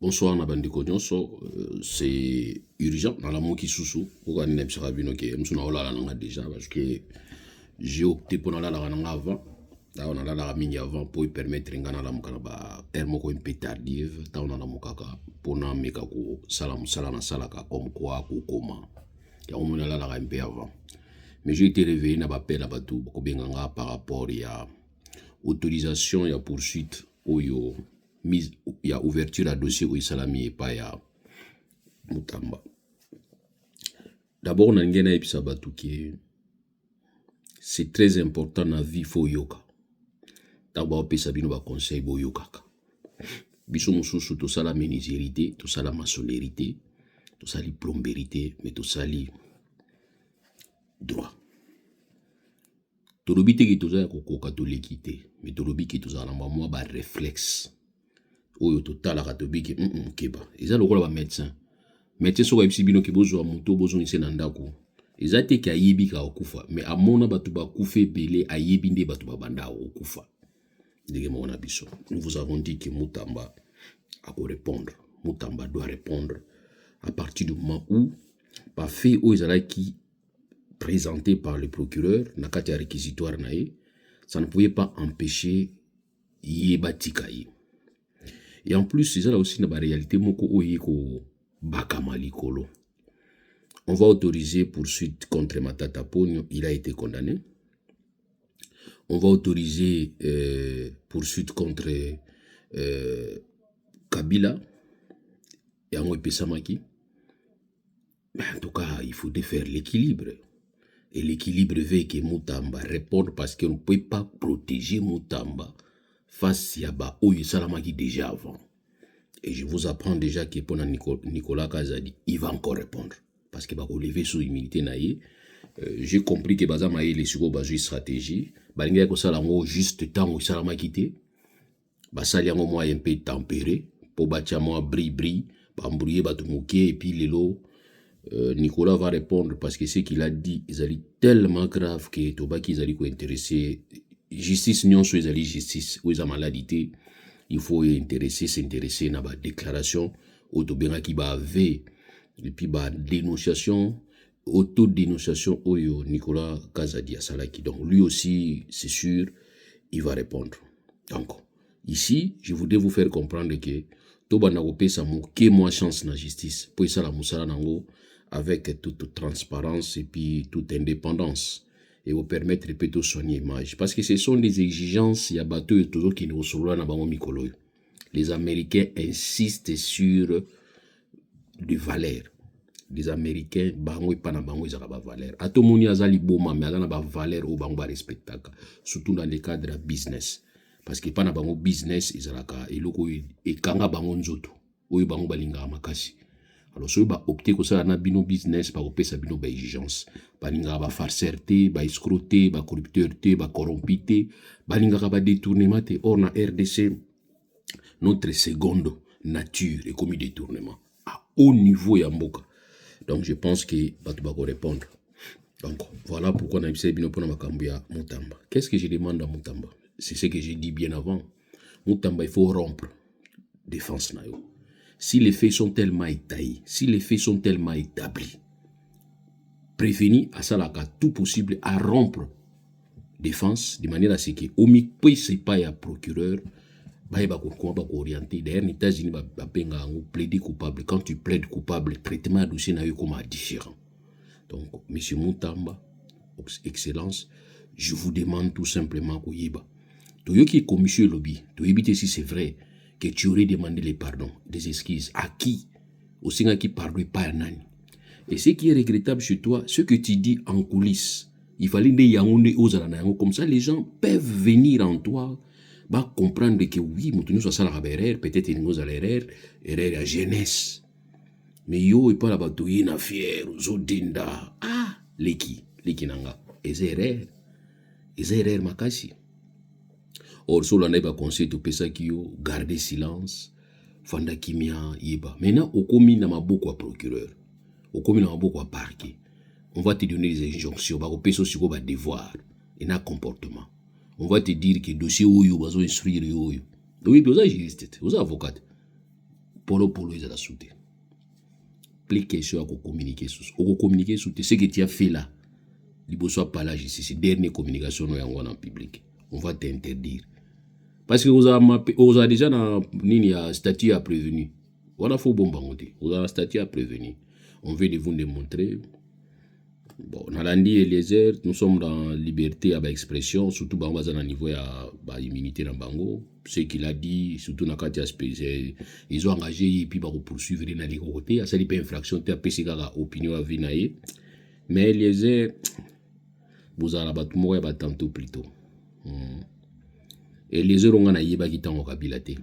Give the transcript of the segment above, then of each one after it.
Bonsoir Nabandiko Nyonso, c'est urgent dans la qui sous pourquoi nous n'aimons pas bien que nous sommes là déjà parce que j'ai opté pour aller là avant, là on a la mini avant pour permettre ngana la mukaba termo ko impe tardive, ta on a la mukaka pour na meka ko salam salana salaka comme quoi ko comment, et on a la impe avant. Mais j'ai été réveillé na ba pela batu ko benganga par rapport à autorisation et à poursuite oyo mise il y a ouverture à dossier où salami et pas ya mutamba. D'abord on a ngena episa batu qui c'est très important na vie fo yoka. D'abord pesa bino ba conseil bo yoka. Biso mususu to sala menuiserie, to sala maçonnerie, to sali plomberie, mais to sali droit. Tolobi te ki to za ko catholique te, mais tolobi ki to za na moi ba réflexe. Oyo total ka tobi ki keba. Eza lokola ba médecin. Médecin so ka bino ki bozo muto bozo nse na ndako. Eza te ki ayebi ka okufa, mais amona batu ba kufe belé ayebi nde batu ba banda okufa. Ndenge mona biso. Nous vous avons dit que Mutamba a ko répondre. Mutamba doit répondre à partir du moment où par fait où ezala qui présenté par le procureur na kati réquisitoire nae, ça ne pouvait pas empêcher yebatikaye. Et en plus, c'est là aussi une réalité moko oyeko bakama likolo. On va autoriser poursuite contre Matata Ponyo, il a été condamné. On va autoriser poursuite contre Kabila et Angoy Pesamaki. Mais en tout cas, il faut défaire l'équilibre. Et l'équilibre veut que Mutamba réponde parce qu'on ne peut pas protéger Mutamba face à ba Oye Salamaki déjà avant. Et je vous apprends déjà que pendant Nicolas Kazadi, il va encore répondre. Parce qu'il va relever sous humilité naïe. J'ai compris que Bazama est les sur base stratégie. Balinga ko salango juste temps où Salamaki te. Basali yango moi un peu tempéré. Pour batia moi bri, bambrouiller batumuké et puis lelo. Nicolas va répondre parce que ce qu'il a dit, ils allaient tellement grave que Tobaki ils allaient intéressé. Justice non soit ils allaient justice ou ils ont maladie. Il faut s'intéresser à la déclaration autobéra qui va avec et puis bah dénonciation autodénonciation oyo Nicolas Kazadi à Salaki. Donc lui aussi c'est sûr il va répondre. Donc ici je voudrais vous faire comprendre que Toba na kopé sa mo que moi chance na justice pour ça la musala nango avec toute transparence et puis toute indépendance et vous permettre de soigner l'image. Parce que ce sont des exigences, il y a bateau et toujours qui nous reçoivent dans le Mikolo. Les Américains insistent sur des valeurs. Les Américains, bango et pas bango ils ont des valeurs. À tout le monde, ils ont des valeurs, mais ils ont des valeurs au bango respectable. Surtout dans le cadre de business. Parce que pas na bango business, ils ont des loko et kanga bango nzoto. Ou bango balinga makasi. Alors, si vous optez que ça, bino business, par opé, ça bino ba exigence. Balinga ba farceur, ba escroquer, ba corrupteur, ba corrompu, balinga ba détournement. Or, na RDC, notre seconde nature est comme détournement. À haut niveau, ya mboka. Donc, je pense que batu ba ko répondre. Donc, voilà pourquoi on a essayé bino pour Makambia Mutamba. Qu'est-ce que je demande à Mutamba? C'est ce que j'ai dit bien avant. Mutamba, il faut rompre défense na yo. Si les faits sont tellement étayés, si les faits sont tellement établis, prévenir à ça là tout possible à rompre défense de manière à ce que omi puisse pas y a procureur ba orienté d'ailleurs les États-Unis ba penga plaider coupable. Quand tu plaides coupable, traitement dossier na yo comme différent. Donc monsieur Mutamba, excellence, je vous demande tout simplement ko yeba to yo qui commission lobby to éviter si c'est vrai que tu aurais demandé les pardons, des excuses. À qui? Au Sénat qui pardonne pas à Nani. Et ce qui est regrettable chez toi, ce que tu dis en coulisses, il fallait des yaoundé aux alanayangos. Comme ça, les gens peuvent venir en toi, bah, comprendre que oui, nous sommes à la erreur, peut-être une chose à l'erreur, erreur à jeunesse. Mais yo, il pas la bataille, na fier, zodinda. Ah, leki nanga. Et c'est erreur, makasi. Or, sur la neba conseil to pesa kiyo, garder silence, fanda kimia yeba. Maintenant, au commis n'a ma beaucoup à procureur, au commis n'a ma beaucoup à parquet. On va te donner des injonctions, bah, au peso sur va devoir, et un comportement. On va te dire que dossier oyo, bazo instruire oyo. Oui, vous avez juriste, vous avez avocat. polo ezala souté. Plus question à communiquer sur. Au communiquer sur ce que tu as fait là. Liboso palage ici, c'est dernière communication en public. On va t'interdire. Parce que vous avez déjà un statut à prévenir. Voilà, faut bon bangoter. Vous avez un statut à prévenir. On veut de vous démontrer. Bon, Nalandi et les airs, nous sommes dans liberté à l'expression, surtout dans un niveau à immunité dans Bango. Ce qu'il a dit, surtout dans le cas spécial, ils ont engagé et puis pour poursuivre dans les côtés. Ça n'est pas infraction, tu as payé opinion à Vinaï. Mais les airs, vous avez battu moi tantôt plutôt. Et les airs ont eu qui t'ont cabilate.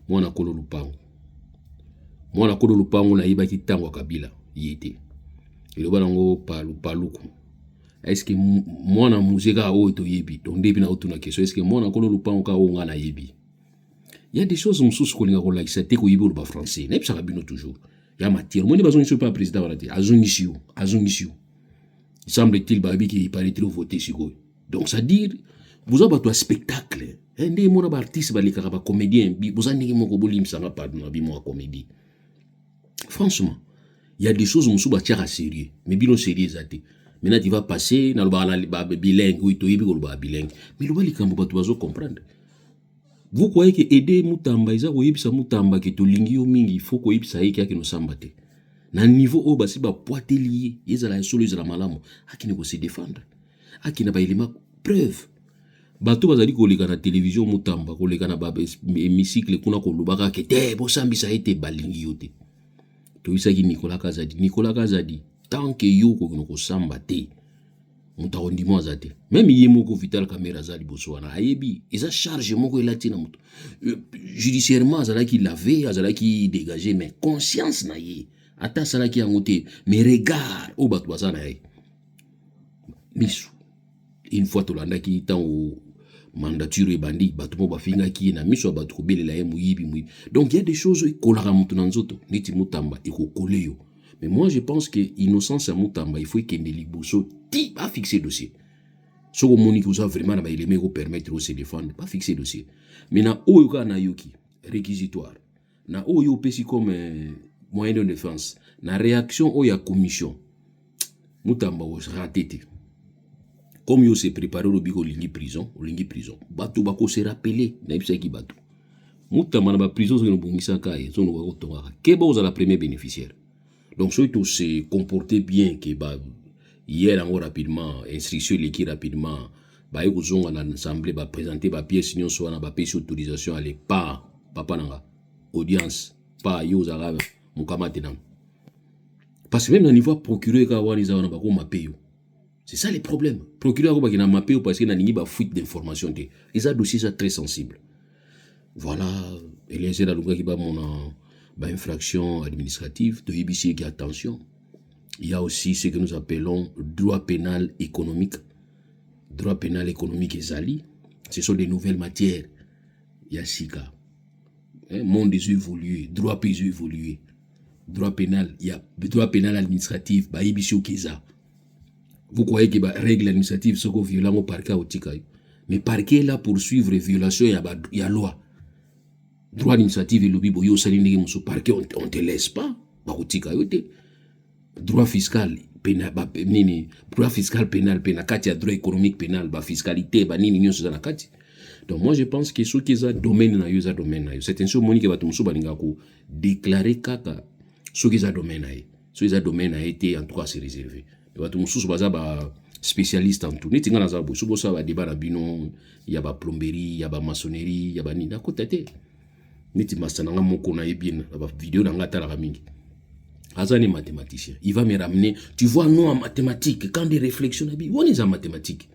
Moi, on a collé le pan. Moi, on a collé le pan, on a eu qui t'ont kabila. Y était. Et le balango paluku. Est-ce que moi na musique a oto yebi donc depuis na otuna question est-ce que moi na kolo lupa onka onga na yebi. Il y a des choses msous ko linga ko la ça te ko yebi le français n'est pas bino toujours. Il y a matière moi ne besoin de pas président voilà azungisio. Il semble-t-il babi qui paraît trop voter sur. Donc ça dire vous avez un spectacle. Ndé mon artiste ba lika ba comédien vous avez mo ko bolim sanga pas na bi mo comédie. Franchement il y a des choses où on va sérieux, mais bien sérieux zate. Maintenant tu vas passer dans le bilingue, oui, tu es bilingue. Mais le bali kambo tu vas comprendre. Vous croyez que aider mutamba isa ko yebisa mutamba ke to lingi yo mingi, il faut ko yebisa yeke ke no sambate. Na niveau o basi ba poite lié, ezala solo ezala malamu, akini ko se défendre. Akina ba elima preuve. Bato bazali ko leka na télévision mutamba ko leka na ba hémicycle kuna ko lubaka ke te bo sambisa ete balingi yo te. Nicolas Kazadi, tant que yo ko samba te, muta ondimo azate. Même yemo ko vital caméra zali boswana ayebi, eza charge moko elati na muto. Judiciairement azala ki laver, azala ki dégager mais conscience na ye. Ata sala ki angote, mais regard au bato bazana ye. Misu. Une fois tolanda ki tan o mandature bandi bato mo bafinga ki na miso bato ko belela ye muyibi. Donc il y a des choses kolara mutu na nzoto niti mutamba iko koleyo. Mais moi je pense que innocence à mutamba il faut que ne liboso ti pas fixer dossier. Soko moni ko vraiment na ba eleme ko permettre de se défendre pas fixer dossier. Mais na oyo ka na yoki réquisitoire. Na oyo pesi comme moyen de défense. Na réaction oya commission. Mutamba was raté. Comme yo s'est préparé au bigo lingi prison, bato bako se rappeler na ibisa ki bato. Mutamba na ba prison zo no bungisa kai, zo no ko tonga. Keba oza la première bénéficiaire. Donc so to se comporter bien que ba hier encore rapidement instruction l'équipe rapidement ba yeko zonga na assemblée ba présenter ba pièce signon so na ba pesi autorisation aller pas papa nanga audience pas yo za ga mukamate nan. Parce que même au niveau procureur ka wani za na ba ko mapeyo. C'est ça le problème. Procureur qui n'a mappé parce qu'il a une fuite d'informations. Et ça dossier c'est très sensible. Voilà, et les aides à l'ouvrage qui va mon infraction administrative de IBC qui attention. Il y a aussi ce que nous appelons droit pénal économique. Droit pénal économique et Zali. Ce sont des nouvelles matières. Il y a SICA. Monde des évolué, droit pays évolué. Droit pénal, il y a droit pénal administratif, bah IBC au Keza. Vous croyez que les règles administratives sont violentes au parquet au Tikaï. Mais parquet est là pour suivre les violations, il y a loi. Droit administratif et lobby, boyo saline musu parquet on te laisse pas. Ba au Tikaï. Droit fiscal pénal, droit fiscal pénal, kati droit économique pénal, fiscalité, nini nyon na kati. Donc moi je pense que ce qui est domaine na yo, c'est un chose monique va tumsu balinga ko déclarer kaka ce qui est domaine na. Ce qui est domaine a été en tout cas c'est réservé. Bato mususu baza ba spécialiste en tout neti ngana za bo subo sa ba débat na bino ya ba plomberie ya ba maçonnerie ya ba nini na kotete neti masana nga moko na yebina ba vidéo na ngata la mingi azani mathématicien il va me ramener tu vois nous en mathématiques quand des réflexions na bi on est en mathématiques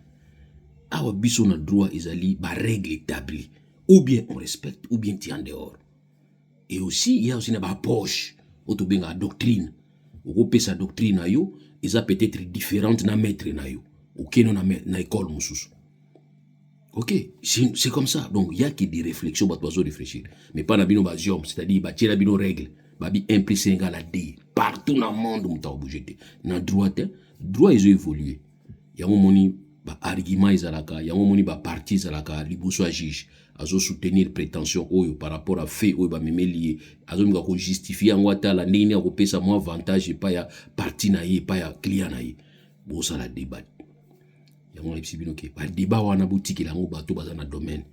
awa biso na droit ezali ba règle établie ou bien on respecte ou bien tu en dehors et aussi il y a aussi na ba poche auto benga doctrine ou sa doctrine na yo ils ont peut-être différentes na maître na yo ok non na école mususu ok c'est comme ça donc il y a que des réflexions bah tu réfléchir mais pas na bino basium c'est-à-dire bah tiens na bino règle bah bi implicé ngala d partout dans le monde muta obouger na droit ils ont évolué il y a un moni ba argument izalaka il y a un moni ba parti izalaka liboso a juge azo soutenir prétention oyo par rapport à fait oyo ba memeli azo minga ko justifier ngo atala ndenge ko pesa mo avantage pa ya parti na ye pa ya client na ye bo ça la débat yango lepsi bino ke ba débat wana boutique lango bato baza na domaine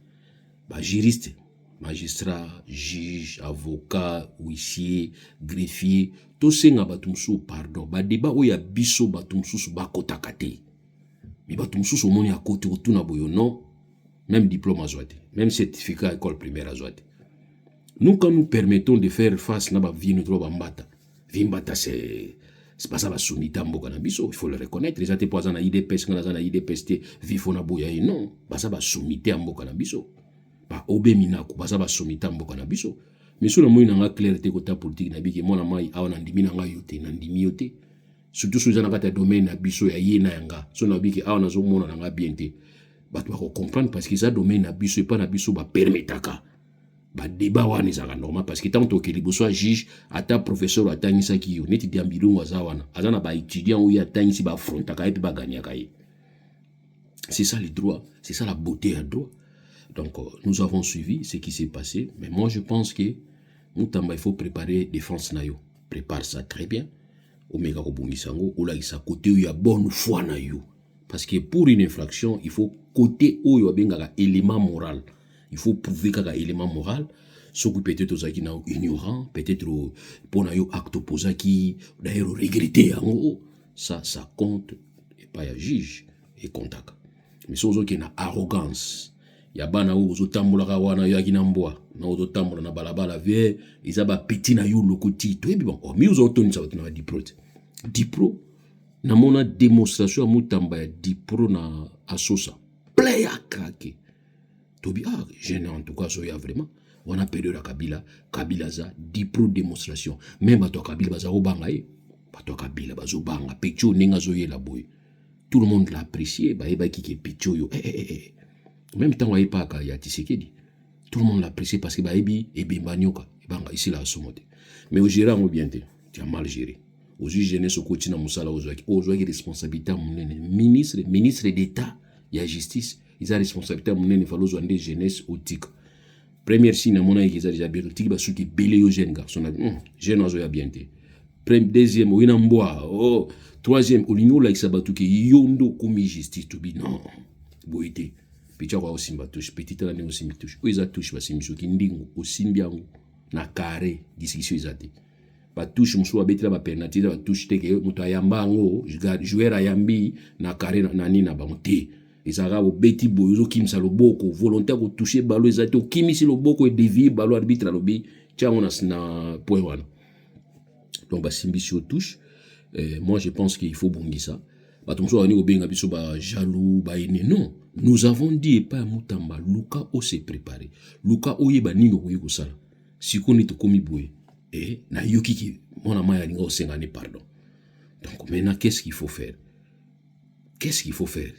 ba juriste magistrat juge avocat huissier greffier to senga bato musu pardon ba débat oyo ya biso bato musu ba kotaka te mais bato musu omoni à côté otuna boyo non même diplôme à Zouate, même certificat école primaire à Zouate. Nous, quand nous permettons de faire face à la vie, nous trouvons Mbata. Vimbata, c'est pas ça, la soumita mboka na biso, il faut le reconnaître. Les athées poisons na IDPS, quand on a IDPS, vifo na boya, non, pas ça, la soumita mboka na biso. Pas obe minaku, pas ça, la soumita mboka na biso. Mais sur le moment, il y a une clarté côté politique, na biki, mon amai, a on andimi na nga yote, nandimi yote. Surtout sur les anakata domaine na biso, ya ye na yanga. So na biki, a on a zo mona na nga biente. Bah tu vas comprendre parce que ça domaine na biso et pas na biso ba permetaka ba débat wana za normal parce que tant que libo soit juge ata professeur atangisa ki yo neti diambilungu za wana azana ba étudiant ou ya tangisi ba frontaka et puis ba gagner kaye. C'est ça le droit, c'est ça la beauté à droit. Donc nous avons suivi ce qui s'est passé, mais moi je pense que Moutamba il faut préparer défense na yo. Prépare ça très bien. Omega ko bungisango ou la isa côté où il y a bonne foi na yo. Parce que pour une infraction, il faut côté où il y a un élément moral. Il faut prouver qu'il y a un élément moral. Ce qui peut-être aux ignorants, peut-être pour un acte opposé qui d'ailleurs regretter. Ça compte et pas un juge et contact. Mais si vous avez une arrogance, il y a bana où vous tambola wana yo akinamboa, na vous tambola na balabala vie, ils ont petit na yo lokoti. Tout est bon. Mais vous avez tenu ça na dipro. Namona démonstration à Moutamba ya dipro na asosa play à craquer tobi gêné en tout cas soya vraiment on a perdu la Kabila za dipro démonstration même bato Kabila baza obanga bato Kabila bazo banga pecho ninga zoye la boy tout le monde l'a apprécié ba eba ki ke pecho yo même temps wa pas ka ya Tshisekedi tout le monde l'a apprécié parce que ba ebi banyoka banga ici la somote mais au gérant bien tu as mal géré. Aux jeunesse au quotidien musala ozwaki responsabilité munene ministre d'état ya justice ils ont responsabilité munene falo zwande jeunesse autique première signe na mona qu'ils a déjà bien tiki basuki belé yo jeune garçon jeune ozo ya bien te deuxième wina mboa troisième olingo la isabatu ke yondo komi justice to bi non boité picha kwa osimba touche petite la ne osimba touche o isa touche basimiso ki ndingo osimbiango na carré discussion izate ba touche musu abetila ba penalty ba touche teke mutu ayamba ngo joueur ayambi na carré na nina ba muté ezaka bo beti boyo kimisa loboko volontaire ko toucher balo ezate o kimisi loboko et dévier balo arbitre lobi tiango na point wana donc ba simbisio touche moi je pense qu'il faut bongi ça ba tumso ani ko benga biso ba jaloux ba ene non nous avons dit et pas Moutamba Luka o se préparer Luka o yeba nino ko yiko sala sikoni to komi boye et na yoki ki mona maya linga o sengane pardon. Donc maintenant qu'est-ce qu'il faut faire? Qu'est-ce qu'il faut faire?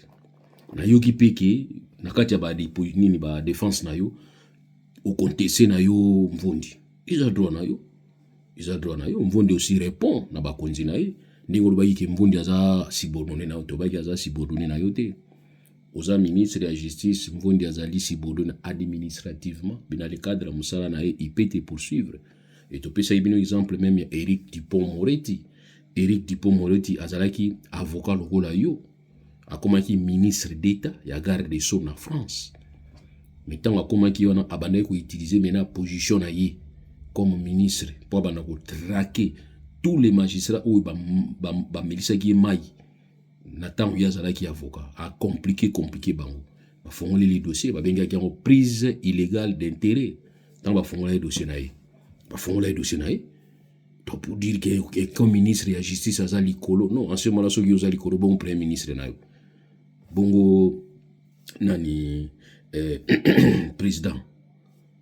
Na yoki peke na kati ya ba nini ba défense na yo au contester na yo mvondi. Ils ont droit na yo mvondi aussi répond na ba konzi na ye ndingo ba yiki mvondi aza subordonné na to ba ki aza subordonné na yo te. Oza ministre de la justice mvondi azali subordonné administrativement bina le cadre musala na ye il peut te poursuivre. Et tu peux savoir un exemple même Éric Dupond-Moretti. Éric Dupond-Moretti azalaki avocat lokola yo. Akomaki ministre d'État ya garde des Sceaux na France. Mais tant akomaki wana abandaki ko utiliser maintenant position na ye comme ministre pour abanda ko traquer tous les magistrats ou ba melisaki mai. Na tant ya azalaki avocat a compliqué bango. Ba fongoli les dossiers ba bengaki en prise illégale d'intérêt. Tant ba fongoli les dossiers na ye. Font les dossiers naïs. Donc pour dire que comme ministre de la justice a likolo non en ce moment là ceux qui ont likolo bon premier ministre naïs bongo nani président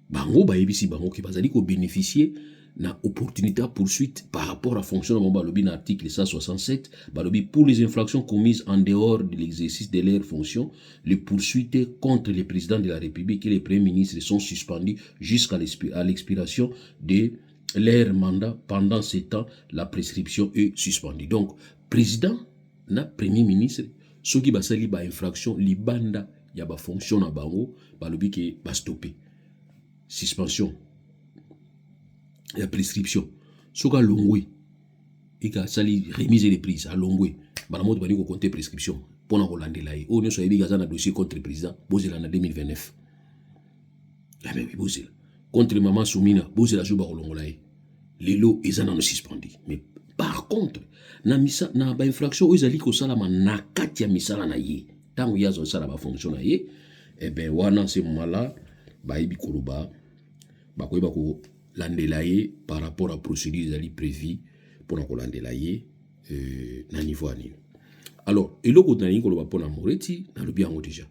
bango ba ebisi bango qui bazali ko bénéficier na opportunité à poursuite par rapport à fonctionnement balobi na article 167 balobi pour les infractions commises en dehors de l'exercice de leurs fonctions les poursuites contre les présidents de la République et les premiers ministres sont suspendues jusqu'à l'expiration de leur mandat. Pendant ce temps la prescription est suspendue. Donc président na premier ministre ceux qui basali ba infraction libanda ya ba fonction na bango balobi ke ba stopper suspension ya prescription soka longwe ika sali remise de prise à longwe bana moto bani ko compter prescription pona ko landela ye o nyoso yebi gaza na dossier contre le président bozela na 2029 ya mais bozela contre maman Soumina bozela juba ko longola ye lelo ezana no suspendi mais par contre na misa na ba infraction ezali ko sala na kati ya misala na ye tango yazo sala ba fonction na ye et ben wana ce moment là ba ibi koloba ba ko ba ko landela ye par rapport à procédure ezali prévu pour ko landela ye na niveau ani. Alors eloko tani ko loba pona Moretti na lobi yango déjà.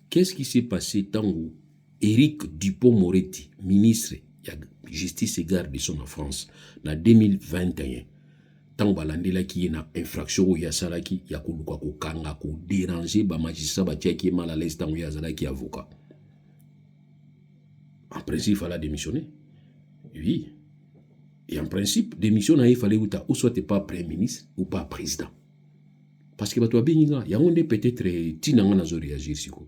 Qu'est-ce qui s'est passé tango Éric Dupond-Moretti, ministre de la Justice et Garde de son en France, en 2021, tant balandela qui est na infraction ya salaki ya kuluka ko kanga ko déranger ba magistrat ba tia qui est mal à l'aise tant ya salaki avocat. En principe, il fallait démissionner. Oui. Et en principe, démissionner, il fallait ou soit tu pas premier ministre ou pas président. Parce que toi bien il y a peut-être tinanga na zo réagir siko.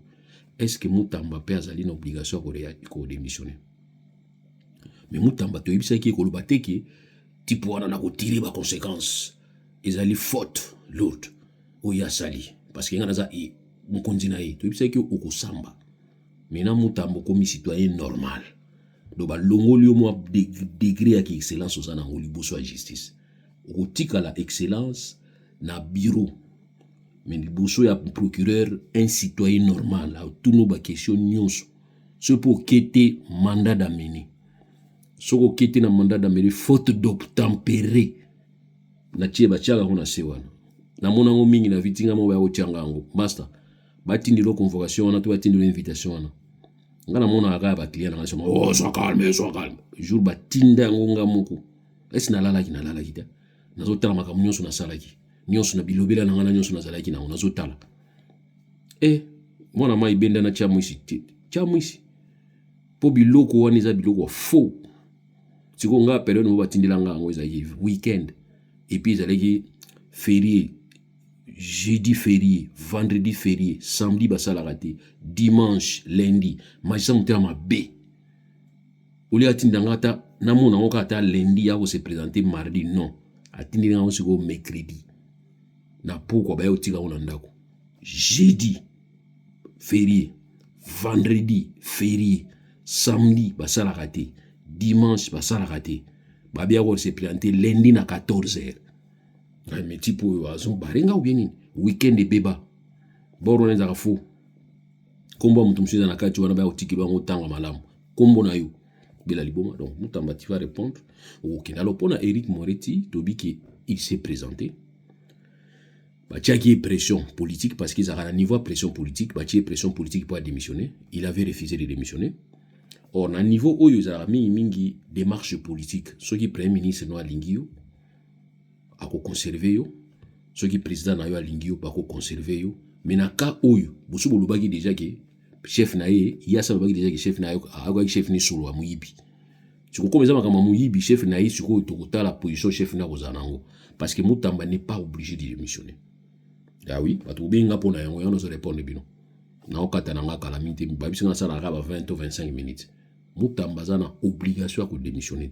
Est-ce que Moutamba peut avoir une obligation de démissionner? Mais Moutamba, tu sais qu'il y a des type wana na tirer les conséquences. Ils ont faute lourde. Ou ya sali. Parce que y a des gens tu sais qu'il y a samba. Maintenant, Moutamba comme citoyen normal. Donc, longo liyo mo degré à excellence aux ana ngoli boso justice. Ou tika la excellence na bureau. Mais le bosso ya procureur un citoyen normal a tout nos questions nyonso ce pour quitter mandat d'amener ce pour quitter na mandat d'amener faute d'obtempérer na tie ba tiaka kuna sewana na mona ngo mingi na vitinga mo ba o tianga ngo master batindi lo convocation wana to batindi lo invitation wana ngana mona aka ba client na sema oh sois calme jour batinda ngo ngamoko esi na lala kita nazo tala makamu nyonso na salaki nyonso na bilobela na ngana nyonso na zalaki na ona zotala mwana mai benda na chamwisi po biloko wana eza biloko faux siko nga période mo batindela nga ngo eza weekend et puis ezalaki férié jeudi férié vendredi férié samedi basalaka te dimanche lundi magistrat motema mabe oli atindanga ata namona ngo kata lundi ya ko se présenter mardi non atindela ngo siko mercredi na pourquoi ba yotika ona ndako jeudi férié vendredi férié samedi basalaka te dimanche basalaka te babia ko se présenter lundi na 14h mais tipo azon barenga ou bien nini weekend de beba boro neza ka fou kombo mutu msuza na kati wana ba yotikilwa ngo tanga malamu kombo na yo bela liboma donc Moutamba tu vas répondre OK alors pona Éric Moretti tobiki il s'est présenté Batia qui est pression politique parce qu'ils ont un niveau de pression politique, Batia pression politique pour démissionner. Il avait refusé de démissionner. Or, à un niveau où ils ont mis une démarche politique, ceux qui premier ministre n'ont pas lingio, à conserver yo, ceux qui président n'ont pas lingio, à conserver yo. Mais dans le cas où vous savez déjà que chef nae, il y a ça déjà que chef nae, à chef ni solo à muibi. Tu comprends ça comme muibi chef nae, tu comprends la position chef nae aux anango, parce que Moutamba n'est pas obligé de démissionner. Ah oui, parce que bien pour na yango se répondre bino. Na okata na ngaka la minute ba bisinga sala ka 20 ou 25 minutes. Moutamba zana obligation à démissionner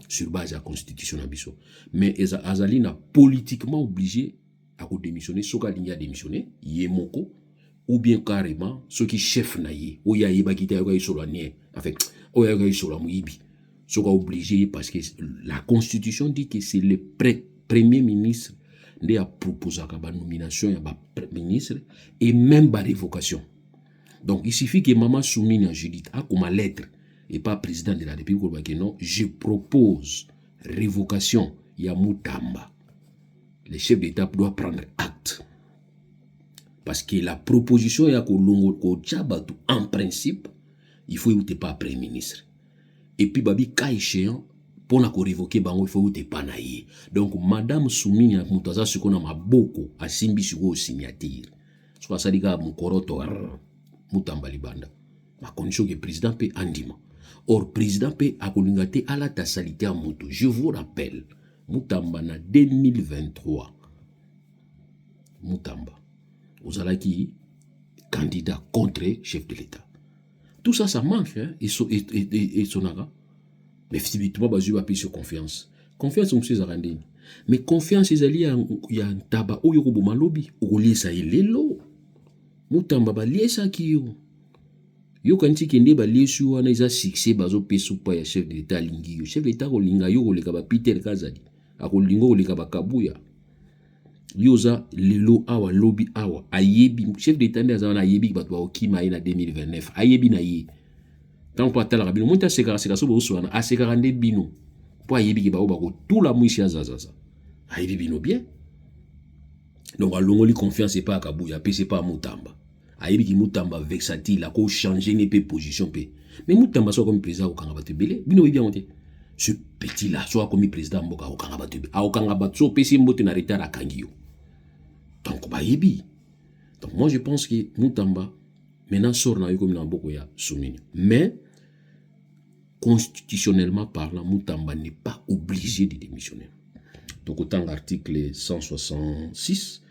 sur base de la constitution na biso. Mais azali na politiquement obligé à démissionner soka linya démissionner yemoko ou bien carrément ceux qui chef na ye o ya yeba kita yo sur la nie avec o ya yo sur la muibi. Soka obligé parce que la constitution dit que c'est le premier ministre de a proposé la nomination de ministre et même la révocation. Donc il suffit que Maman Soumina Judith a comme lettre et pas président de la République que non, je propose révocation ya Moutamba. Le chef d'État doit prendre acte. Parce que la proposition ya ko tchabatu en principe, il faut que pas premier ministre. Et puis babi cas échéant pour na ko révoquer bango il faut que pas naïe. Donc madame Soumina mutaza sikona maboko asimbi siko signature. Soit ça diga mukoroto Moutamba libanda. Ma condition que président peut andima. Or président peut akolingate à la tasalité à moto. Je vous rappelle Moutamba na 2023. Moutamba. Ozalaki candidat contre chef de l'État. Tout ça, ça manque, hein, et sonaga. Mais effectivement, bah, je vais appuyer sur confiance. Confiance, on sait Zarandine. Mais confiance, il y a un tabac, ou yoko bomalobi, ou lié ça, il est l'eau. Moutamba, bah, lié ça qui yo. Yo kanti kende ba lié sur un isa succès, bazo pesu pa ya chef de l'État lingi yo. Chef de l'État, ko linga yo, ko leka ba Peter Kazadi. Ako lingo, ko leka ba Kabuya. Yoza lelo awa lobby awa ayebi chef d'État ndeza na ayebi bato ba okima na 2029 ayebi na ye tant pas tala rabino monta seka so bo swana aseka rande bino po ayebi ki ba ko tout la muisi azazaza ayebi bino bien donc alongoli confiance et pas Kabuya pe c'est pas Mutamba ayebi ki Mutamba vexatile a ko changer ne pe position pe mais Mutamba so comme président au kanga bato belé bino bien monté ce petit là soit comme président mboka au kanga bato au kanga bato so pe mbote na retard a kangio. Donc, bah, yebi. Donc, moi, je pense que Mutamba, maintenant, sort na comme dans beaucoup ya soumini. Mais, constitutionnellement parlant, Mutamba n'est pas obligé de démissionner. Donc, autant l'article 166,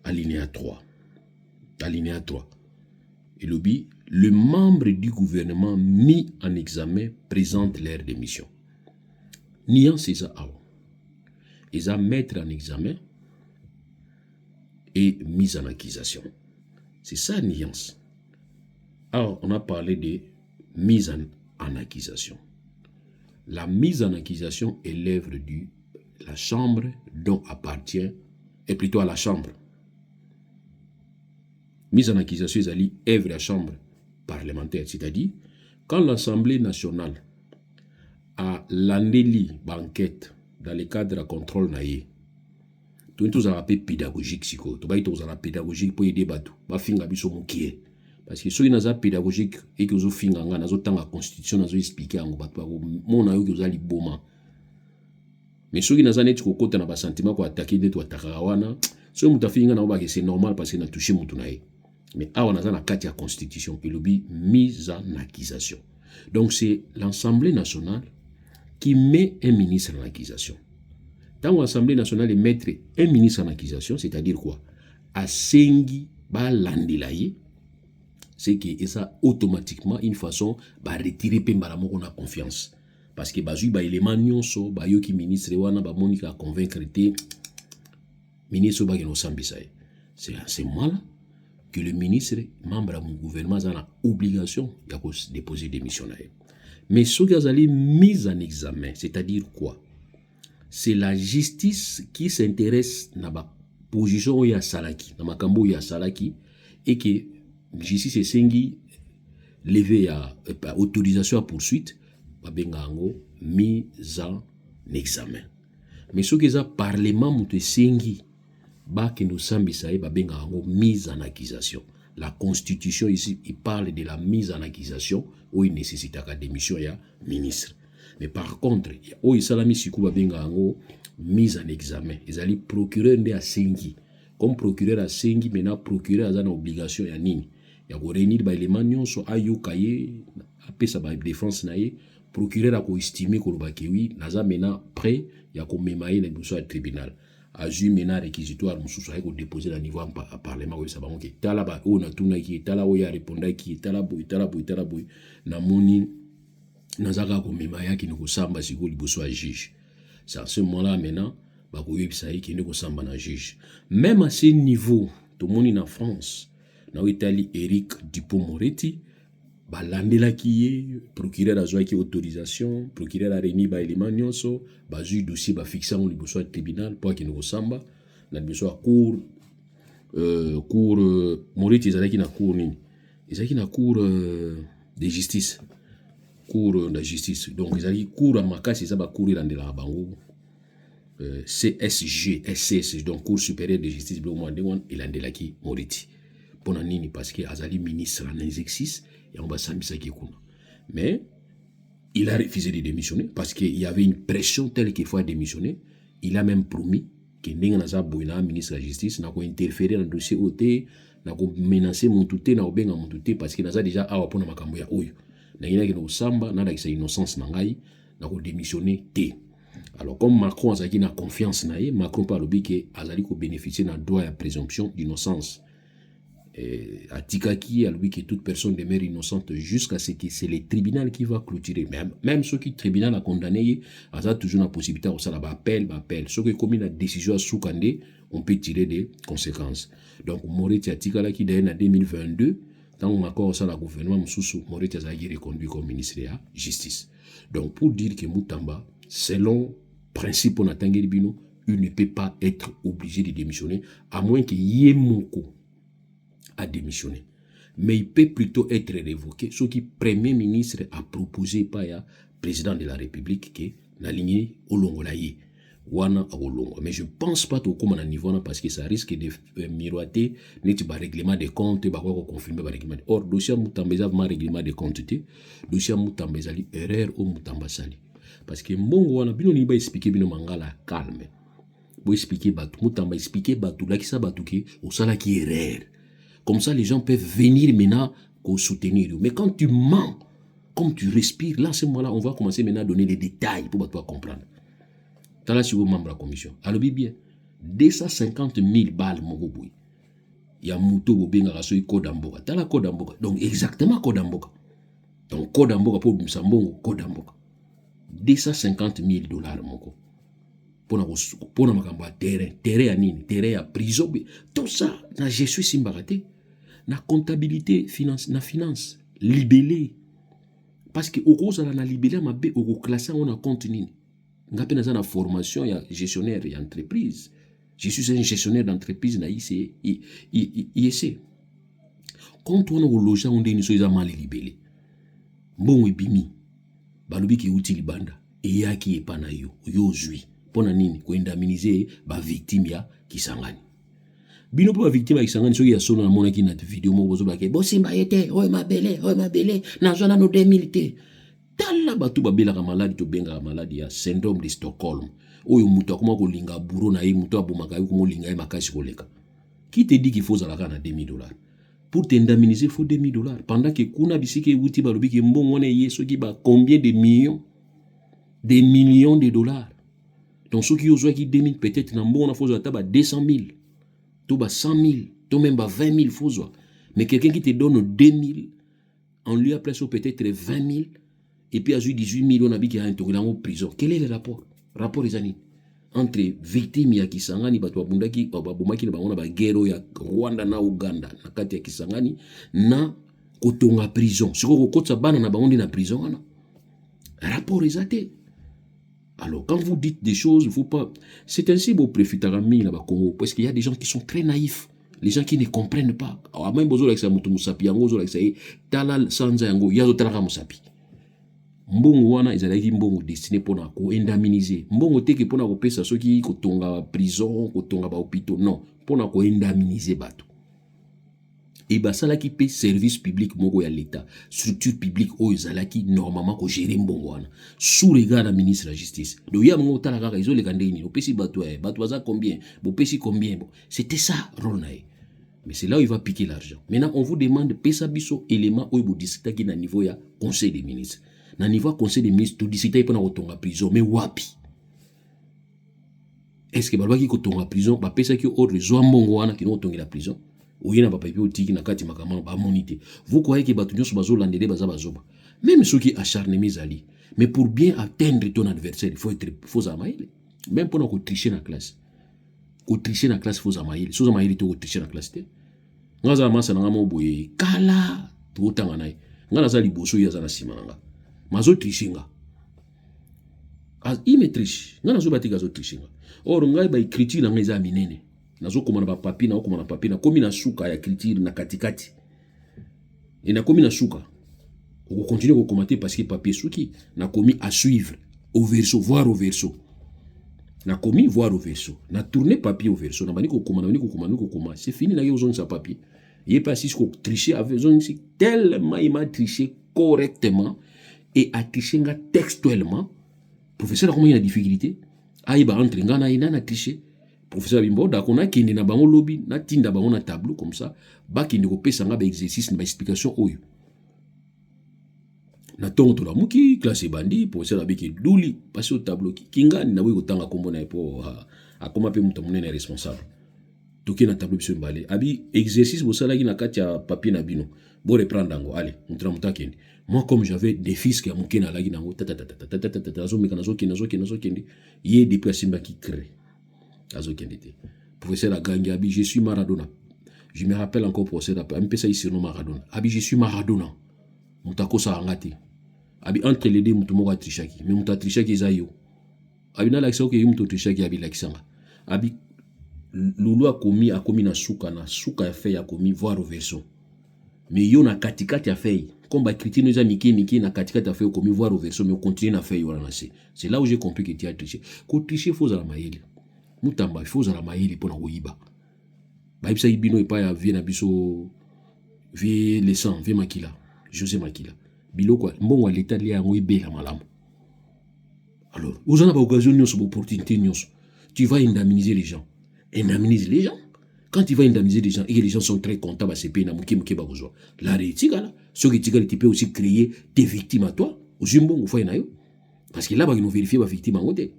alinéa 3. Alinéa 3. Et le membre du gouvernement mis en examen présente leur démission. Niant c'est ça. Ils ont mettre en examen et mise en accusation. C'est ça, nuance. Alors, on a parlé de mise en accusation. La mise en accusation est l'œuvre de la chambre dont appartient, et plutôt à la chambre. Mise en accusation, c'est l'œuvre de la chambre parlementaire, c'est-à-dire quand l'Assemblée nationale a l'année banquette dans le cadre de contrôle naïe, tout ça rappelle pédagogique siko to bay to ça pédagogique pour aider batu ba finga biso mukie parce que ceux qui naza pédagogique et que zo finga nga nazo tanga constitution nazo expliquer ngo batu ba mona yo que zo ali boma mais ceux qui naza net ko kota na ba sentiment ko attaquer de to attaquer wana ceux muta finga na ba que c'est normal parce que na toucher mutu nae mais awa naza na kati ya constitution et lobi mise en accusation. Donc c'est l'Assemblée nationale qui met un ministre en accusation. Dans l'Assemblée nationale, et mettre un ministre en accusation, c'est-à-dire quoi? À Sengi, Balandilaye, c'est que ça automatiquement une façon de retirer Pembaramo qu'on a confiance. Parce que bazu ba élément nyonso ba yo ki ministre wana ba monika convaincre te ministre ba no sambisaye. C'est moi là que le ministre membre de mon gouvernement a l'obligation de déposer démission. Mais ce qui a mise en examen, c'est-à-dire quoi? C'est la justice qui s'intéresse à la position où il y a Salaki, dans Makambo il y a Salaki, et que la justice est sengi levé à autorisation à poursuite, babengango mise en examen. Mais ce que ça parlement mouté sengi, que nous sambisaye babengango mise en accusation. La Constitution ici, il parle de la mise en accusation où il nécessite la démission ya ministre. Mais par contre, où il salami sikuba bengango mise en examen. Ils allaient procureur de Asengi. Comme procureur Asengi, maintenant procureur a une obligation ya nini. Ya ko réunir ba élément nyonso ayo kaye apesa ba défense naie procureur a ko estimer ko ba ke oui naza maintenant prêt ya ko memaye na biso ya tribunal. Azu maintenant réquisitoire mususu ay ko déposer na niveau à parlement ko sabango ke tala ba o na tuna ki tala o ya répondre ki tala boy na moni nazaka ko memaya ki ko samba siko liboso à juge. C'est à ce moment-là maintenant ba ko yebisa ki ne ko samba na juge. Même à ce niveau tout le monde en France na Italie Eric Dupond-Moretti balandela ki procureur a joie qui autorisation procureur a réuni ba élément nyonso ba ju dossier ba fixer en liboso à tribunal pour ki ne samba na biso à cour Moretti ezalaki na cour nini ezalaki na cour de justice cour de justice donc ezalaki cour à makasi ça ba cour ilandela bango CSG SS donc cour supérieure de justice blo mo ndewon ilandelaki Moretti pona nini parce que azali ministre en exercice et on va s'ambisa qui kuna. Mais il a refusé de démissionner parce qu'il y avait une pression telle qu'il faut démissionner. Il a même promis que Nenga Boina, ministre de la Justice, n'a pas interféré dans le dossier OT, n'a pas menacé mon touté, n'a pas benga mon touté parce qu'il a déjà awa pona makamboya oyo. N'a pas de samba, n'a pas de innocence nangai, n'a pas démissionné té. Alors comme Macron a une confiance naïe, Macron parle bien que Azali ko bénéficier d'un droit à présomption d'innocence. Atikaki à lui que toute personne demeure innocente jusqu'à ce que c'est le tribunal qui va clôturer. Même ceux qui le tribunal a condamné, il y a toujours la possibilité de faire appel. Ceux qui ont commis la décision à Soukandé, on peut tirer des conséquences. Donc, Moretti Atikala qui en 2022, dans mon accord sur le gouvernement, Moretti a été reconduit comme ministre de la Justice. Donc, pour dire que Moutamba, selon le principe on a Bino, il ne peut pas être obligé de démissionner, à moins qu'il y ait Moko à démissionner. Mais il peut plutôt être révoqué, ce qui Premier ministre a proposé par le président de la République qui n'a ligné au Longolaye. Mais je ne pense pas tout comme à niveau parce que ça risque de miroiter le règlement des comptes et confirmer le règlement. Or, dossier Moutambeza ma règlement des comptes, dossier Moutambeza erreur au Moutamba sali. Parce que Mbongo wana bino ni ba expliquer bino mangala calme. Bo expliquer batu Moutamba expliquer batu la ki sa batu ki au sala qui erreur. Comme ça, les gens peuvent venir maintenant pour soutenir. Mais quand tu mens, comme tu respires, là, à ce moment-là, on va commencer maintenant à donner les détails pour toi comprendre. Tu as là, si vous membre de la commission. Alors, bien, 250 000 balles, mon boy. Il y a Mouto Bobenga Rasoui Kodamboka. Tu as la Kodamboka. Donc, exactement Kodamboka. Donc, Kodamboka pour Msambongo, Kodamboka. 250 000 dollars, mon go. Pour na terrain à nini, terrain à prison. Tout ça, je suis simbaraté. Na comptabilité, finance, libellé. Parce que au cours de la libellé, ma bé, au classé, on a compte nini. Nga pe na formation, il y a gestionnaire et entreprise. Je suis un gestionnaire d'entreprise na IEC. Quand on a au logis, on dit que mal libellé. Bon et bimi. Balubi ki uti libanda. Et ya ki e pana yo zui. Pona nini ko indemniser ba victime ya Kisangani. Bino po ba victime ya Kisangani soki ya solo na mona ki na video mo bozo ba ke bo simba yete oy mabele na zona no 2000 te. Tala batu ba bela ka maladi to benga maladi ya syndrome de Stockholm. Oyo mutu akoma ko linga buro na ye mutu abomaka yo ko linga ye makasi koleka. Qui te dit qu'il faut zalaka na $2000? Pour t'indemniser, il faut $2000. Pendant que kuna bisike wuti ba lobi ke mbongo na ye soki ba combien de millions? Des millions de dollars. Donc, ceux qui ont joué qui 2000, peut-être, dans bon, il faut 200 000, tout 100 000, tout même 20 000, faut jouer. Mais quelqu'un qui te donne 2000, on lui a placé peut-être 20 000, et puis à 18 000, on a dit qu'il y a un tour en prison. Quel est le rapport? Rapport les années entre victimes ya Kisangani, batwa bundaki, babumaki, on a guerre ya Rwanda na Uganda, na kati ya Kisangani, na kotonga prison. Si vous avez bana na baondi na prison, rapport les années. Alors, quand vous dites des choses, il ne faut pas... C'est ainsi que vous préférez là-bas Congo, parce qu'il y a des gens qui sont très naïfs, les gens qui ne comprennent pas. Alors, même si vous avez musapi, vous avez talal sanza yango, yazo talaka musapi. Mbongo wana, ils allaient mbongo destiné pour nous indemniser. Mbongo teke pour nous pesa ceux qui kotonga prison, kotonga ba hôpital, non, pour nous indemniser bateau. Et bah ça là qui paye service public moko ya l'État, structure publique o ezalaki normalement ko gérer mbongo wana sous regard la ministre de la justice. Donc ya mongo tala kaka izo le kandeni, opesi bato za combien, bo pesi combien bon. C'était ça rôle nae. Mais c'est là où il va piquer l'argent. Maintenant on vous demande pesa biso élément o bo discuter ki na niveau ya conseil des ministres. Na niveau conseil des ministres to discuter pour na kotonga prison mais wapi. Est-ce que balwa ki kotonga prison ba pesa ki ordre zo mbongo wana ki no tongi la prison? Ou y a pas tiki na kati makama ba monité. Vous croyez que batu nyoso bazo landele baza bazoba. Même ceux qui acharnent mes alliés. Mais pour bien atteindre ton adversaire, il faut être faux amaïle. Même pour nous tricher dans la classe. Ko tricher dans la classe faux amaïle. Sous amaïle to tricher dans la classe te. Ngaza masa na ngamo boye kala to tanga nai. Ngana za liboso ya za na sima nga. Mazo trichinga. As il me triche. Ngana zo batika zo trichinga. Or ngai ba écriture na ngeza minene. Nazo komana ba papier na komana papier na komi na suka ya culture na katikati. Et na komi na suka. On continue à commenter parce que papier suki na komi à suivre au verso, voir au verso. Na komi voir au verso. Na tourner papier au verso. Na bani ko komana, c'est fini na yo zone sa papier. Il est pas si ko tricher avec zone si tellement il m'a triché correctement et a triché nga textuellement. Professeur comment il a difficulté? Aïe ba entre nga na triché. Professeur Bimbo, d'accord, on a qui na bango lobby, na tinda bango na tableau comme ça, ba qui ne repère ba exercice, ba explication oyo. Na tonto la muki classe bandi, professeur abiki douli passer au tableau ki kinga na wi kotanga kombo na po a comment pe muta munene responsable. toki na tableau biso mbale abi exercice bosalaki na kati ya papier na bino bo reprendre yango allez mutra mutakende. Moi comme j'avais des fils qui a muke na lagi nango tata azomeka nazokende ye depuis asimba ki crée azokende te. Professeur Agangi abi je suis Maradona. Je me rappelle encore professeur abi pesa ici no Maradona abi je suis Maradona mutako sa angati abi entre les deux mutu moko trichaki mais mutu trichaki zayo abi na lakisa ke mutu trichaki abi lakisanga abi lulu a commis na suka ya feuille a commis voir au verso mais yo na katikati ya feuille comme ba critique nous a miki na katikati ya feuille commis voir au verso mais on continue na feuille wala na c'est là où j'ai compris que tu as triché ko tricher faut la maïli mutamba faut la maïli pour na koyiba ba ibisa ibino epa ya vie na biso vie le sang vie makila José Makila biloko mbongo à l'état lié yango ibela malamu. Alors vous en avez occasion nyonso opportunité nyonso tu vas indemniser les gens. Indemnise les gens. Quand tu vas indemniser les gens et que les gens sont très contents, bah c'est payé na muke ba besoin. La réussite là, ce que tu peux aussi créer tes victimes à toi. Au jumbo ou fois nayo. Parce que là bah ils vont vérifier ba victime en côté.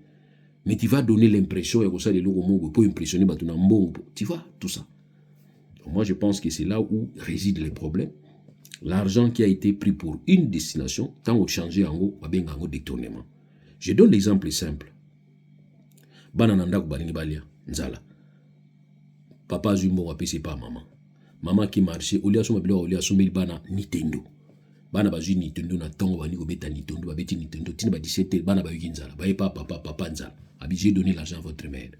Mais tu vas donner l'impression que ça les logo mongo pour impressionner ba tuna mbongo. Tu vois tout ça. Donc, moi je pense que c'est là où résident les problèmes. L'argent qui a été pris pour une destination, tant on changer en haut, bah bien en détournement. Je donne l'exemple simple. Banananda ko balingi balia nzala. Papa Zumbo a c'est pas maman. Maman qui marchait, au lieu de son bana Nintendo. Bana bazu Nintendo na tongo bani ko beta Nintendo, ba beti Nintendo, tina ba 17 bana ba yukinzala. Ba pas papa nzala. Abi j'ai donné l'argent à votre mère.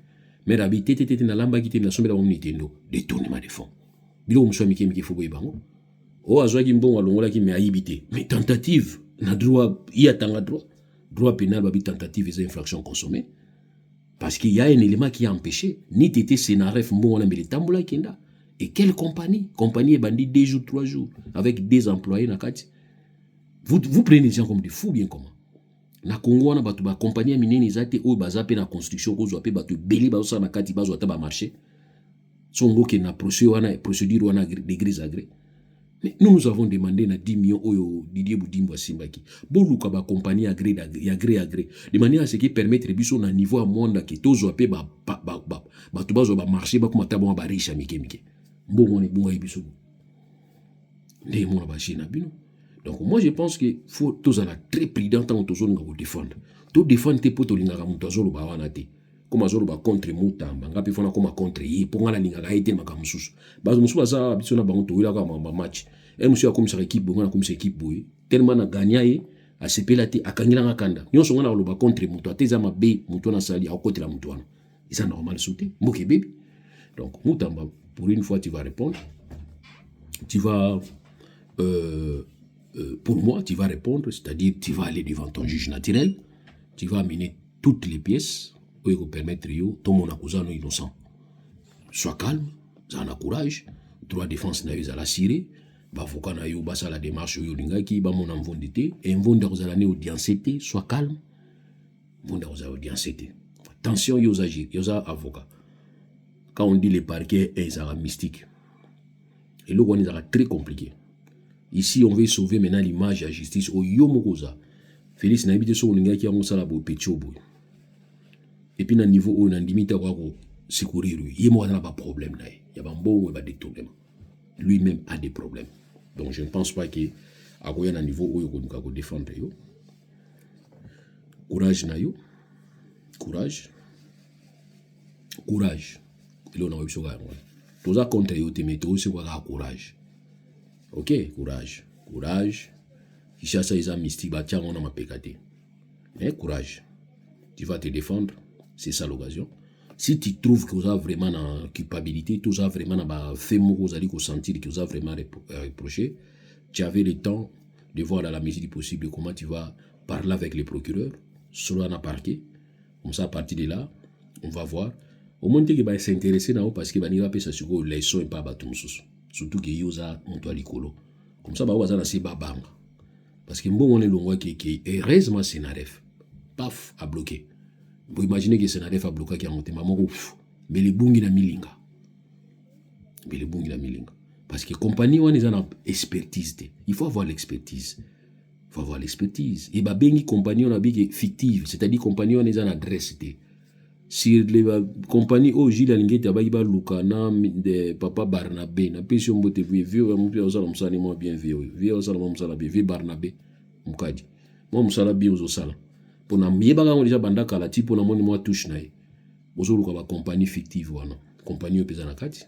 Mère abi tete na lamba kiti na somela ba Nintendo, détournement de fonds. Bilo mso miki fo boyibango. O azwaki mbongo alongola ki me ayibité. Mais tentative na droit, il y a tanga droit pénal ba bi tentative et infraction consommée. Parce qu'il y a un élément qui a empêché. Ni tété Sénaref Mbongo mais Tamboula Kenda. Et quelle compagnie? Compagnie est bandit 2 jours, 3 jours. Avec des employés. Vous prenez les gens comme des fous, bien comment? Na Congo, on a une compagnie minée, ils ont bazapé na construction, ils ont batu beli bazo na kati bazo ataba marché. Songo qui na procédure wana des gris agré. Mais nous avons demandé na 10 millions oyo Didier Boudimbo Simbaki. Boluka ba compagnie agré. De manière à ce qui permettre biso na niveau à monde qui tozo apé ba tubazo ba marché ba kuma tabo ba riche mike. Mbongo ne bunga biso. Ne mona ba china bino. Donc moi je pense que faut tous être très prudent tant tozo nga ko défendre. To défendre te poto linga ka mutazo ba wana te. Comme azolo ba contre mutamba ngapi fona comme contre yi pour ngala linga ka ete makamususu bazo musu baza biso na bango to wila ka match et monsieur a comme sa équipe bonga comme sa équipe boy tellement na gagné a sepela te akangila nga kanda nyonso ngana lo ba contre mutu ateza mabe mutu na sali a côté la mutu wana c'est normal sauter mboke bébé. Donc mutamba pour une fois tu vas répondre tu vas pour moi tu vas répondre, c'est-à-dire tu vas aller devant ton juge naturel, tu vas amener toutes les pièces pour vous permettre yo tout mon accusant innocent. Sois calme, ça a courage, droit de défense na yo za la siré, ba avocat na yo basa la démarche yo lingaki ba mon envondité et mvonda aux années audience té, sois calme. Mvonda aux audience té. Attention yo agir, yo za avocat. Quand on dit les parquets et ça mystique. Et là on est très compliqué. Ici on veut sauver maintenant l'image de la justice au yo mokoza. Félix na habité so lingaki ya mosala bo pechobo. Et puis, dans le niveau où on a limité à secourir, il y a pas de problème. Il y a un bon détournement. Lui-même a des problèmes. Donc, je ne pense pas qu'il y a un niveau où on peut défendre. Courage, Nayo. Courage. Courage. Et là, on a eu ça. Tout ça contre eux, mais tout aussi, courage. Ok, courage. Courage. Si ça, ils ont mystique, tiens, on a ma pécaté. Mais courage. Tu vas te défendre. C'est ça l'occasion. Si tu trouves que vous avez vraiment une culpabilité, que vous avez vraiment fait que vous allez sentir que vous avez vraiment reproché, tu avais le temps de voir à la mesure du possible comment tu vas parler avec les procureurs, soit dans le parquet. Comme ça, à partir de là, on va voir. Au moins, tu vas s'intéresser parce que tu vas passer sur les leçons et pas battre. Surtout que tu as un licolo. Comme ça, tu vas passer babanga. Parce que bon, on est loin qui heureusement, c'est Naref. Paf, à bloquer. Vous imaginez que c'est Naref a bloqué qui a monté maman ouf. Mais les bungi na milinga. Parce que compagnie on est en expertise. Il faut avoir l'expertise. Et bah bengi compagnie on a bien fictive, c'est-à-dire compagnie on est en adresse. sur les compagnies au Gilles Alingeti abayiba Lukana de Papa Barnabé na pesi mbote vieux mon père osala musala moi bien vieux osala musala bien vieux Barnabé mukadi moi musala bien osala pona miyebaka ngo déjà banda kala ti pona moni moi touche na ye bozoluka ba compagnie fictive wana compagnie pesa na kati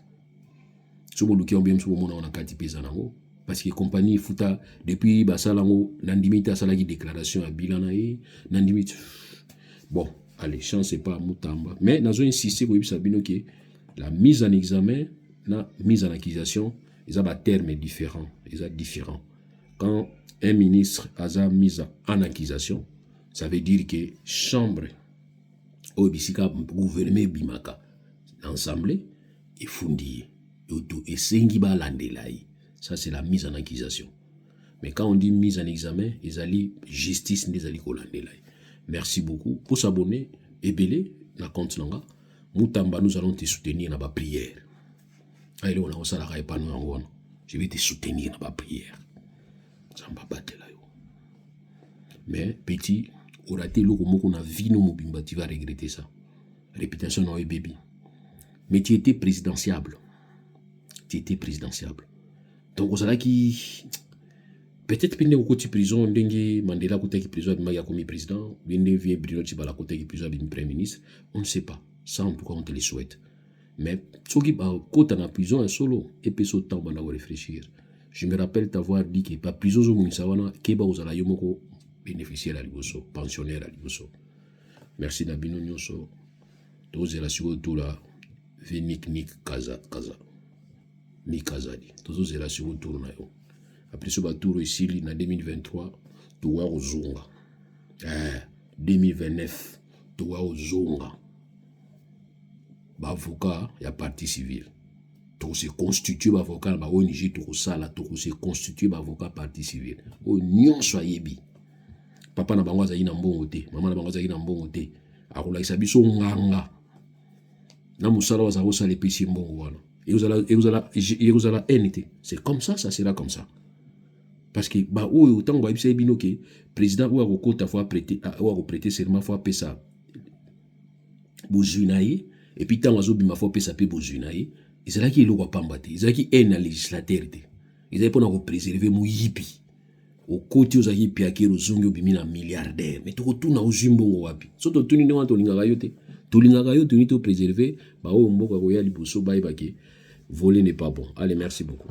so boluki bien so mona na kati pesa nango parce que compagnie futa depuis basala ngo nandimita asala ki déclaration à bilan na ye nandimita bon. Allez, chance c'est pas Moutamba. Mais nous avons insisté que la mise en examen, la mise en accusation, ils ont des termes différents. Ils sont différents. Quand un ministre a mis en accusation, ça veut dire que chambre, au gouvernement Bimaka, l'Assemblée, est fondée. Et Sengiba Landelai. Ça, c'est la mise en accusation. Mais quand on dit mise en examen, ils ont justice, ils ont Landelai. Merci beaucoup. Pour s'abonner, Ebele, na compte nanga, Moutamba, nous allons te soutenir dans la prière. Allez, on a aussi la réponse. Je vais te soutenir dans la prière. Ça m'a battu là. Mais, petit, au raté, l'eau qu'on a vu, tu vas regretter ça. Réputation, non, bébé. Mais tu étais présidentiable. Tu étais présidentiable. Donc, on s'est qui. Peut-être que au côté prison, Mandela côté qui prison, il y a commis président, bien vient Bruno Tibala côté qui prison, il premier ministre, on ne sait pas. Ça, en tout cas, on te le souhaite. Mais ceux qui côté en prison, un solo, et puis ce temps, on va réfléchir. Je me rappelle t'avoir dit que pas prison, au Mounissawana, Keba Ozala Yomoko, bénéficiaire à l'Iboso, pensionnaire à l'Iboso. Merci Nabino Nyoso. Tous la sur tout là, Venik Kaza. Ni Kazadi. Tous la sur tout là. Après ce tour ici, en 2023, tu vois au Zonga. 2029, tu vois au Zonga. Avocat, il y a partie civile. Tu se constitue avocat, tu se constitue avocat partie civile. O nyon soyebi. Papa na bango zayi na mbongo te, maman na bango zayi na mbongo te. Akola isabiso nganga. Na musala wa zawo sale pesi mbongo wana. Et vous allez NT. C'est comme ça sera comme ça. Parce que autant que le président ou a prêté serment faut appeler ça bozunaye et puis tant que ma faut appeler ça bozunaye ils là qui le pas pambate ils là qui est na législateur ils là pour préserver mon yipi au côté aux ayi piaki rozongi obimina milliardaire mais tout na ozumbongo wapi so to tuni ne wa to lingaka yo to ni to préserver ba o mboka ko ya liboso ba ibaki voler n'est pas bon. Allez, merci beaucoup.